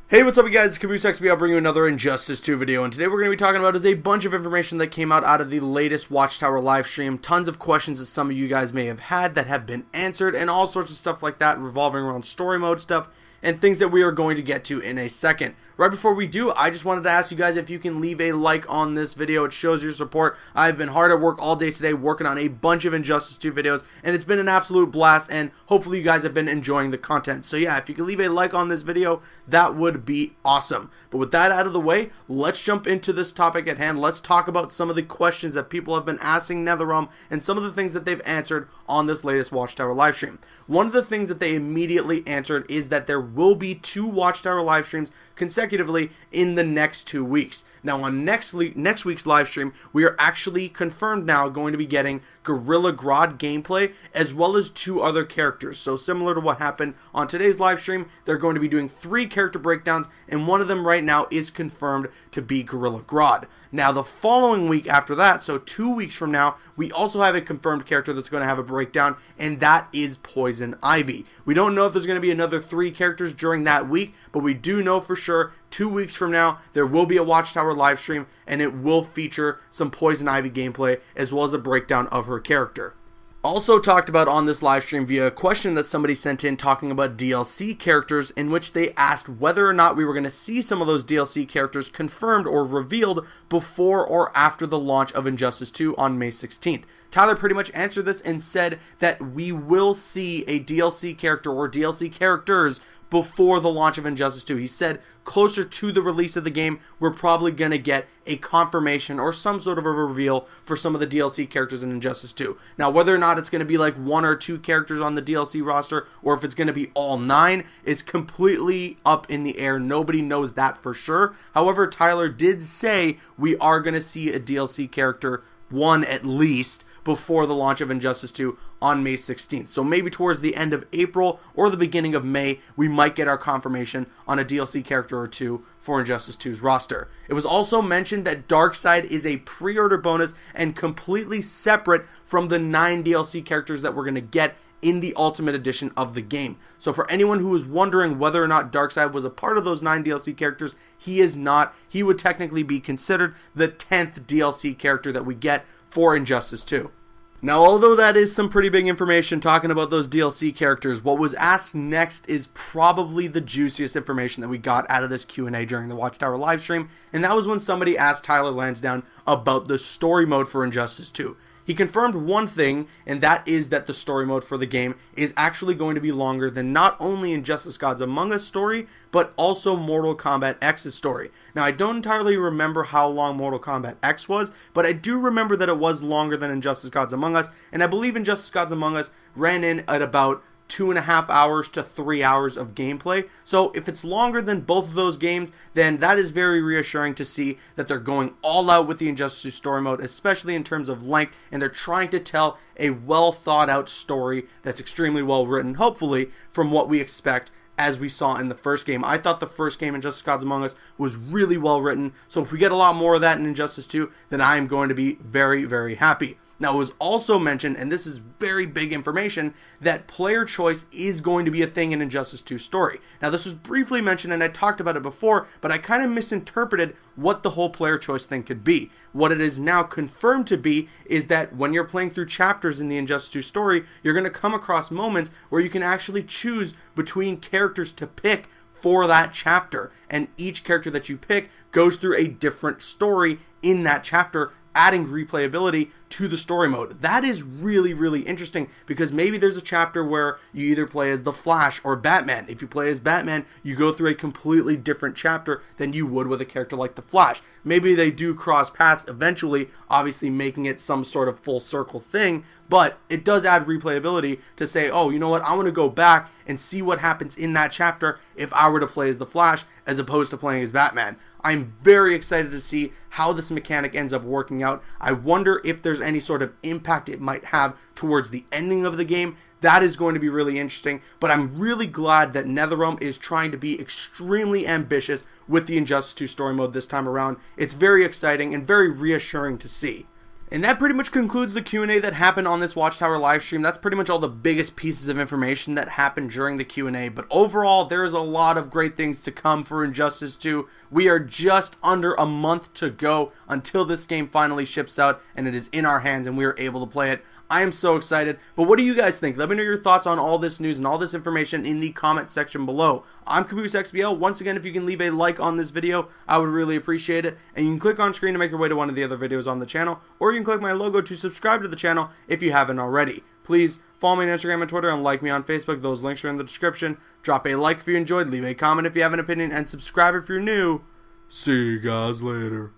Hey, what's up you guys, it's Caboose XB. I'll bring you another Injustice 2 video, and today we're going to be talking about is a bunch of information that came out of the latest Watchtower Livestream, tons of questions that some of you guys may have had that have been answered, and all sorts of stuff like that revolving around story mode stuff, and things that we are going to get to in a second. Right before we do, I just wanted to ask you guys if you can leave a like on this video. It shows your support. I've been hard at work all day today working on a bunch of Injustice 2 videos, and it's been an absolute blast, and hopefully you guys have been enjoying the content. So yeah, if you can leave a like on this video, that would be awesome. But with that out of the way, let's jump into this topic at hand. Let's talk about some of the questions that people have been asking NetherRealm and some of the things that they've answered on this latest Watchtower livestream. One of the things that they immediately answered is that there will be 2 Watchtower livestreams consecutively in the next 2 weeks. Now on next week's live stream, we are actually confirmed now going to be getting Gorilla Grodd gameplay as well as 2 other characters. So similar to what happened on today's live stream, they're going to be doing 3 character breakdowns, and one of them right now is confirmed to be Gorilla Grodd. Now the following week after that, so 2 weeks from now, we also have a confirmed character that's going to have a breakdown, and that is Poison Ivy. We don't know if there's going to be another 3 characters during that week, but we do know for sure 2 weeks from now there will be a Watchtower live stream, and it will feature some Poison Ivy gameplay as well as a breakdown of her character. Also talked about on this live stream via a question that somebody sent in talking about DLC characters, in which they asked whether or not we were going to see some of those DLC characters confirmed or revealed before or after the launch of Injustice 2 on May 16th. Tyler pretty much answered this and said that we will see a DLC character or DLC characters before the launch of Injustice 2. He said closer to the release of the game, we're probably going to get a confirmation or some sort of a reveal for some of the DLC characters in Injustice 2. Now, whether or not it's going to be like 1 or 2 characters on the DLC roster, or if it's going to be all 9, it's completely up in the air. Nobody knows that for sure. However, Tyler did say we are going to see a DLC character, 1 at least, before the launch of Injustice 2 on May 16th. So maybe towards the end of April or the beginning of May, we might get our confirmation on a DLC character or 2 for Injustice 2's roster. It was also mentioned that Darkseid is a pre-order bonus and completely separate from the 9 DLC characters that we're going to get in the Ultimate Edition of the game. So for anyone who is wondering whether or not Darkseid was a part of those 9 DLC characters, he is not. He would technically be considered the 10th DLC character that we get for Injustice 2. Now, although that is some pretty big information talking about those DLC characters, what was asked next is probably the juiciest information that we got out of this Q&A during the Watchtower livestream, and that was when somebody asked Tyler Lansdowne about the story mode for Injustice 2. He confirmed one thing, and that is that the story mode for the game is actually going to be longer than not only Injustice Gods Among Us story, but also Mortal Kombat X's story. Now, I don't entirely remember how long Mortal Kombat X was, but I do remember that it was longer than Injustice Gods Among Us, and I believe Injustice Gods Among Us ran in at about 2.5 hours to 3 hours of gameplay. So if it's longer than both of those games, then that is very reassuring to see that they're going all out with the Injustice 2 story mode, especially in terms of length, and they're trying to tell a well thought out story that's extremely well written, hopefully, from what we expect as we saw in the first game. I thought the first game, Injustice Gods Among Us, was really well written, so if we get a lot more of that in Injustice 2, then I am going to be very, very happy. Now, it was also mentioned, and this is very big information, that player choice is going to be a thing in Injustice 2 story. Now, this was briefly mentioned, and I talked about it before, but I kind of misinterpreted what the whole player choice thing could be. What it is now confirmed to be is that when you're playing through chapters in the Injustice 2 story, you're going to come across moments where you can actually choose between characters to pick for that chapter, and each character that you pick goes through a different story in that chapter, adding replayability to the story mode. That is really, really interesting, because maybe there's a chapter where you either play as the Flash or Batman. If you play as Batman, you go through a completely different chapter than you would with a character like the Flash. Maybe they do cross paths eventually, obviously making it some sort of full circle thing, but it does add replayability to say, oh, you know what, I want to go back and see what happens in that chapter if I were to play as the Flash as opposed to playing as Batman. I'm very excited to see how this mechanic ends up working out. I wonder if there's any sort of impact it might have towards the ending of the game. That is going to be really interesting, but I'm really glad that NetherRealm is trying to be extremely ambitious with the Injustice 2 story mode this time around. It's very exciting and very reassuring to see. And that pretty much concludes the Q&A that happened on this Watchtower livestream. That's pretty much all the biggest pieces of information that happened during the Q&A. But overall, there's a lot of great things to come for Injustice 2. We are just under a month to go until this game finally ships out and it is in our hands and we are able to play it. I am so excited, but what do you guys think? Let me know your thoughts on all this news and all this information in the comment section below. I'm Caboose XBL. Once again, if you can leave a like on this video, I would really appreciate it. And you can click on screen to make your way to one of the other videos on the channel, or you can click my logo to subscribe to the channel if you haven't already. Please follow me on Instagram and Twitter and like me on Facebook. Those links are in the description. Drop a like if you enjoyed, leave a comment if you have an opinion, and subscribe if you're new. See you guys later.